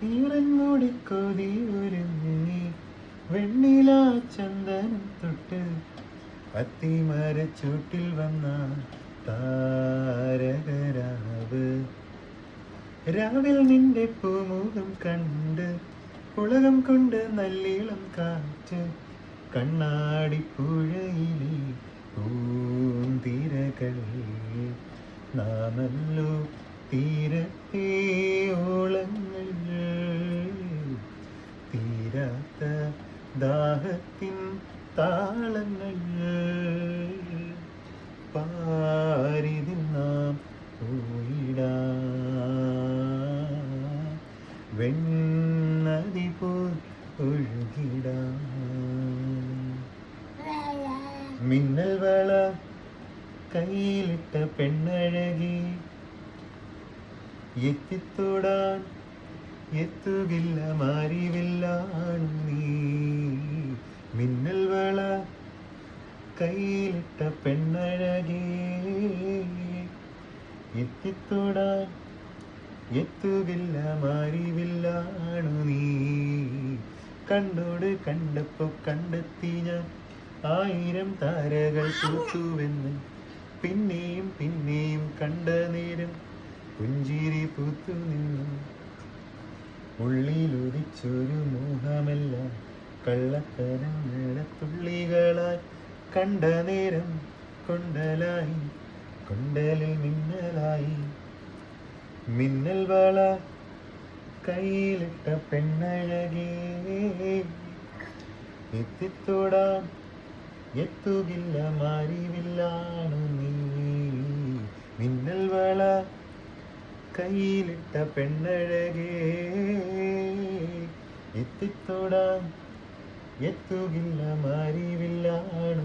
ഈറൻമൂടി കൊതി ഒരുങ്ങി വെണ്ണില ചന്ദനം തൊട്ട് അത്തിമരച്ചൂട്ടിൽ വന്ന താരകരാവ് രാവിൽ നിന്റെ പൂമുഖം കണ്ട് ഉലകം കൊണ്ട് നല്ലിളം കാറ്റ് കണ്ണാടി പുഴയിലെ പൂന്തിരകൾ നാമല്ലോ തീരത്തെ ഓളങ്ങൾ തീരാത്ത ദാഹത്തിൻ താളങ്ങൾ പാരിതിൽ നാം പോയിടാം വെണ്ണതി പോൽ ഒഴുകിടാം മിന്നൽ വള കയ്യിലിട്ട പെണ്ണഴകി എത്തിത്തൊടാൻ എത്തുകില്ല മാറിവില്ലാണ് നീ മിന്നൽ വള കയ്യിലിട്ട പെണ്ണഴകി എത്തിത്തൊടാൻ എത്തുകില്ല മാറിവില്ലാണ് നീ കണ്ടോട് കണ്ടപ്പോ കണ്ടെത്തി ഞാൻ 1000 താരകൾ പൂത്തുവെന്ന് പിന്നെയും പിന്നെയും കണ്ട നേരം പുഞ്ചിരി പൂത്തു നിന്നു ഉള്ളിലുദിച്ചൊരു മോഹമെല്ലാം കള്ളത്തരങ്ങളുടെ തുള്ളികളായി കണ്ട നേരം കൊണ്ടലായി കൊണ്ടലിൽ മിന്നലായി മിന്നൽ വള കയ്യിലിട്ട പെണ്ണഴകേ എത്തിത്തൊടാൻ എത്തുകില്ല മാറിവില്ലാണ് നീ മിന്നൽ വള കയ്യിലിട്ട പെണ്ണഴകേ എത്തിത്തൊടാൻ എത്തുകില്ല മാറിവില്ലാണ്